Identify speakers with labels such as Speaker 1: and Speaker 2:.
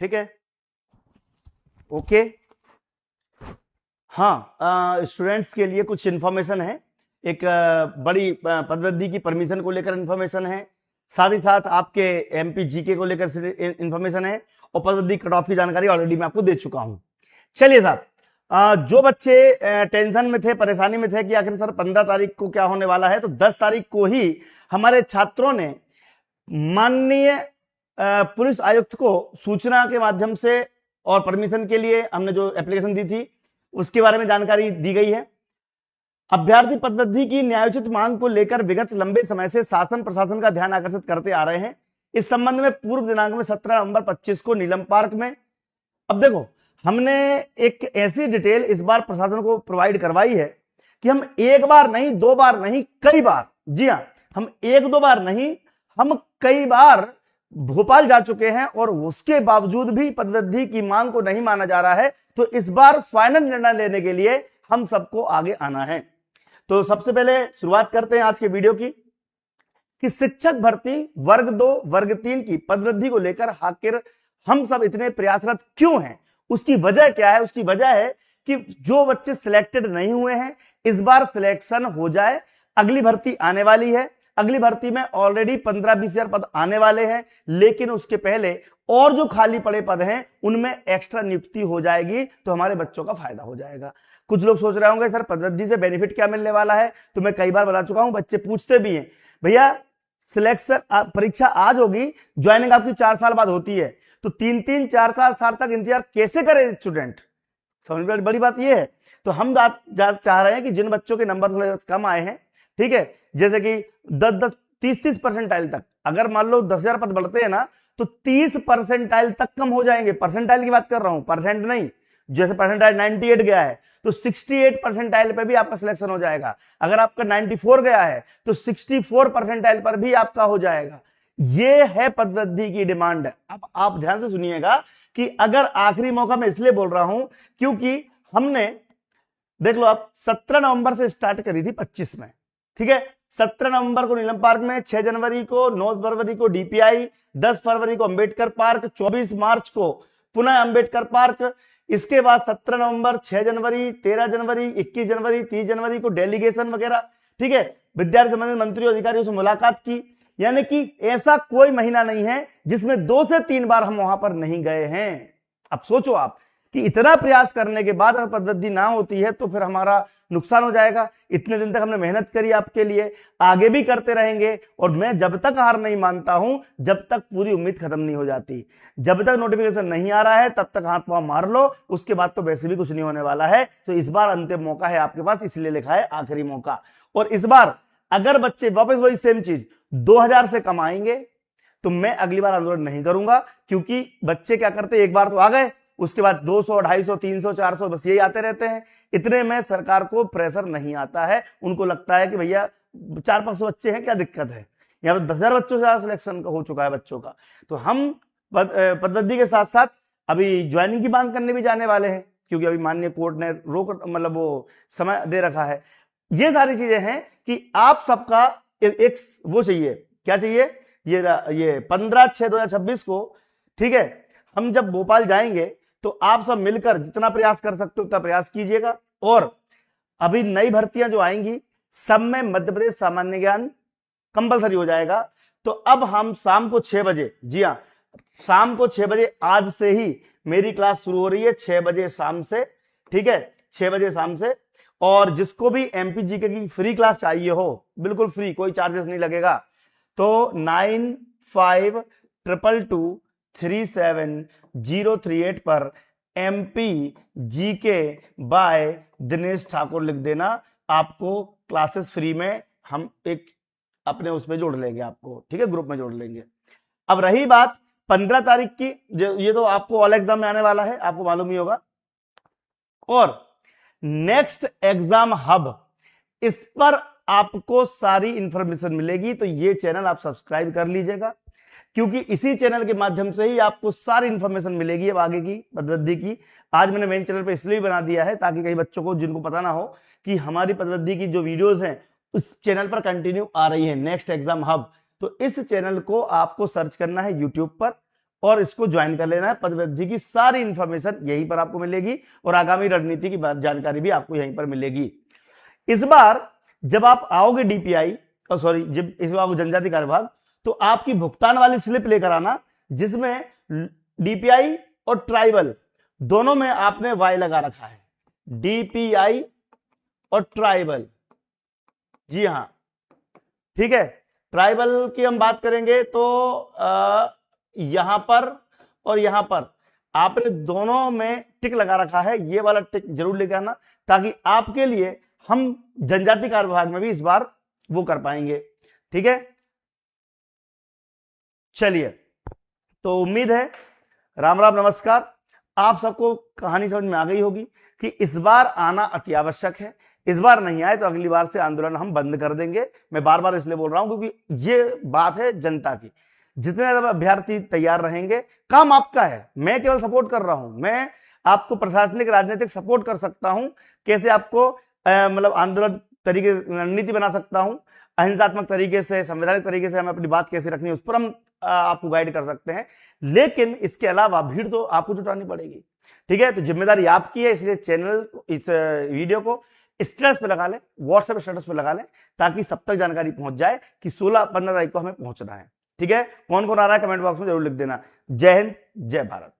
Speaker 1: ठीक है, ओके। हाँ, स्टूडेंट्स के लिए कुछ इंफॉर्मेशन है। एक बड़ी पदवृद्धि की परमिशन को लेकर इंफॉर्मेशन है, साथ ही साथ आपके एमपी जीके को लेकर इंफॉर्मेशन है, और पदवृद्धि कट ऑफ की जानकारी ऑलरेडी मैं आपको दे चुका हूं। चलिए साहब, जो बच्चे टेंशन में थे, परेशानी में थे कि आखिर सर 15 तारीख को क्या होने वाला है, तो 10 तारीख को ही हमारे छात्रों ने माननीय पुलिस आयुक्त को सूचना के माध्यम से और परमिशन के लिए हमने जो एप्लीकेशन दी थी उसके बारे में जानकारी दी गई है। अभ्यर्थी पदवृद्धि की न्यायोचित मांग को लेकर विगत लंबे समय से शासन प्रशासन का ध्यान आकर्षित करते आ रहे हैं। इस संबंध में पूर्व दिनांक में 17 नवंबर 25 को नीलम पार्क में, अब देखो हमने एक ऐसी डिटेल इस बार प्रशासन को प्रोवाइड करवाई है कि हम एक बार नहीं, दो बार नहीं, कई बार, जी हां, हम एक दो बार नहीं, हम कई बार भोपाल जा चुके हैं और उसके बावजूद भी पदवृद्धि की मांग को नहीं माना जा रहा है। तो इस बार फाइनल निर्णय लेने के लिए हम सबको आगे आना है। तो सबसे पहले शुरुआत करते हैं आज के वीडियो की कि शिक्षक भर्ती वर्ग 2 वर्ग 3 की पदवृद्धि को लेकर आखिर हम सब इतने प्रयासरत क्यों हैं, उसकी वजह क्या है। उसकी वजह है कि जो बच्चे सिलेक्टेड नहीं हुए हैं इस बार सिलेक्शन हो जाए। अगली भर्ती आने वाली है, अगली भर्ती में ऑलरेडी 15-20 हजार पद आने वाले हैं, लेकिन उसके पहले और जो खाली पड़े पद हैं उनमें एक्स्ट्रा नियुक्ति हो जाएगी, तो हमारे बच्चों का फायदा हो जाएगा। कुछ लोग सोच रहे होंगे सर पदवृद्धि से बेनिफिट क्या मिलने वाला है, तो मैं कई बार बता चुका हूं, बच्चे पूछते भी हैं भैया सिलेक्शन परीक्षा आज होगी, ज्वाइनिंग आपकी 4 साल बाद होती है, तो 3-3 4-4 साल तक इंतजार कैसे करे स्टूडेंट। समझ में बड़ी बात यह है। तो हम चाह रहे हैं कि जिन बच्चों के नंबर थोड़े कम आए हैं, ठीक है, जैसे कि 10-10 30-30 परसेंटाइल तक, अगर मान लो 10,000 पद बढ़ते हैं ना तो 30 परसेंटाइल तक कम हो जाएंगे। परसेंटाइल की बात कर रहा हूं, परसेंट नहीं। जैसे परसेंटाइल 98 गया है तो 68 परसेंटाइल पे भी आपका सिलेक्शन हो जाएगा। अगर आपका 94 गया है तो 64 परसेंटाइल पर भी आपका हो जाएगा। ये है पदवृद्धि की डिमांड। अब आप ध्यान से सुनिएगा कि अगर आखिरी मौका मैं इसलिए बोल रहा हूं क्योंकि हमने देख लो आप 17 नवंबर से स्टार्ट करी थी 25 में, ठीक है। 17 नवंबर को नीलम पार्क में, 6 जनवरी को, 9 फरवरी को डीपीआई, 10 फरवरी को अंबेडकर पार्क, 24 मार्च को पुनः अंबेडकर पार्क। इसके बाद 17 नवंबर, 6 जनवरी, 13 जनवरी, 21 जनवरी, 30 जनवरी को डेलीगेशन वगैरह, ठीक है, विद्यार्थी संबंधित मंत्रियों अधिकारियों से मुलाकात की। यानी कि ऐसा कोई महीना नहीं है जिसमें 2 से 3 बार हम वहां पर नहीं गए हैं। अब सोचो आप कि इतना प्रयास करने के बाद अगर पदवृद्धि ना होती है तो फिर हमारा नुकसान हो जाएगा। इतने दिन तक हमने मेहनत करी आपके लिए, आगे भी करते रहेंगे, और मैं जब तक हार नहीं मानता हूं जब तक पूरी उम्मीद खत्म नहीं हो जाती। जब तक नोटिफिकेशन नहीं आ रहा है तब तक हाथ पांव मार लो, उसके बाद तो वैसे भी कुछ नहीं होने वाला है। तो इस बार अंतिम मौका है आपके पास, इसलिए लिखा है आखिरी मौका। और इस बार अगर बच्चे वापस वही सेम चीज 2000 से कमाएंगे तो मैं अगली बार आंदोलन नहीं करूंगा, क्योंकि बच्चे क्या करते, एक बार तो आ गए, उसके बाद 200, 250, 300, 400 बस यही आते रहते हैं। इतने में सरकार को प्रेशर नहीं आता है, उनको लगता है कि भैया 400-500 बच्चे हैं, क्या दिक्कत है, यहाँ पर 10,000 बच्चों से ज्यादा सिलेक्शन हो चुका है बच्चों का। तो हम पदवृद्धि के साथ साथ अभी ज्वाइनिंग की मांग करने भी जाने वाले हैं, क्योंकि अभी माननीय कोर्ट ने रोक मतलब वो समय दे रखा है। ये सारी चीजें हैं कि आप सबका एक वो चाहिए, क्या चाहिए, ये 15/6/2026 को, ठीक है, हम जब भोपाल जाएंगे तो आप सब मिलकर जितना प्रयास कर सकते हो उतना प्रयास कीजिएगा। और अभी नई भर्तियां जो आएंगी सब में मध्य प्रदेश सामान्य ज्ञान कंपलसरी हो जाएगा। तो अब हम शाम को 6 बजे, जी हाँ, शाम को 6 बजे आज से ही मेरी क्लास शुरू हो रही है, 6 बजे शाम से, ठीक है, 6 बजे शाम से। और जिसको भी एमपी जीके की फ्री क्लास चाहिए हो, बिल्कुल फ्री, कोई चार्जेस नहीं लगेगा, तो 9522237038 पर MP GK by Dinesh Thakur लिख देना। आपको क्लासेस फ्री में हम एक अपने उसमें जोड़ लेंगे आपको, ठीक है, ग्रुप में जोड़ लेंगे। अब रही बात 15 तारीख की, ये तो आपको ऑल एग्जाम में आने वाला है, आपको मालूम ही होगा। और नेक्स्ट एग्जाम हब, इस पर आपको सारी इंफॉर्मेशन मिलेगी, तो ये चैनल आप सब्सक्राइब कर लीजिएगा, क्योंकि इसी चैनल के माध्यम से ही आपको सारी इंफॉर्मेशन मिलेगी अब आगे की पदवृद्धि की। आज मैंने मेन चैनल पे इसलिए बना दिया है ताकि कई बच्चों को जिनको पता ना हो कि हमारी पदवृद्धि की जो वीडियोस हैं उस चैनल पर कंटिन्यू आ रही है नेक्स्ट एग्जाम हब। तो इस चैनल को आपको सर्च करना है यूट्यूब पर और इसको ज्वाइन कर लेना है। पदवृद्धि की सारी इंफॉर्मेशन यहीं पर आपको मिलेगी और आगामी रणनीति की जानकारी भी आपको यहीं पर मिलेगी। इस बार जब आप आओगे डीपीआई और सॉरी जब इस बार जनजाति कार्य विभाग, तो आपकी भुगतान वाली स्लिप लेकर आना जिसमें डीपीआई और ट्राइबल दोनों में आपने वाई लगा रखा है। डीपीआई और ट्राइबल, जी हां, ठीक है। ट्राइबल की हम बात करेंगे तो यहां पर और यहां पर आपने दोनों में टिक लगा रखा है, ये वाला टिक जरूर लेके आना ताकि आपके लिए हम जनजाति कार्य विभाग में भी इस बार वो कर पाएंगे, ठीक है। चलिए, तो उम्मीद है राम राम नमस्कार, आप सबको कहानी समझ में आ गई होगी कि इस बार आना अति आवश्यक है। इस बार नहीं आए तो अगली बार से आंदोलन हम बंद कर देंगे। मैं बार बार इसलिए बोल रहा हूं क्योंकि ये बात है जनता की। जितने ज्यादा अभ्यर्थी तैयार रहेंगे, काम आपका है, मैं केवल सपोर्ट कर रहा हूं। मैं आपको प्रशासनिक राजनीतिक सपोर्ट कर सकता हूं, कैसे आपको मतलब आंदोलन तरीके रणनीति बना सकता हूं, अहिंसात्मक तरीके से, संवैधानिक तरीके से हमें अपनी बात कैसे रखनी है उस पर हम आपको गाइड कर सकते हैं। लेकिन इसके अलावा भीड़ तो आपको जुटानी पड़ेगी, ठीक है। तो जिम्मेदारी आपकी है, इसलिए चैनल इस वीडियो को स्टेटस पे लगा लें, व्हाट्सएप स्टेटस पे लगा लें ताकि सब तक जानकारी पहुंच जाए कि 16-15 तारीख को हमें पहुंचना है, ठीक है। कौन कौन आ रहा है कमेंट बॉक्स में जरूर लिख देना। जय हिंद, जय भारत।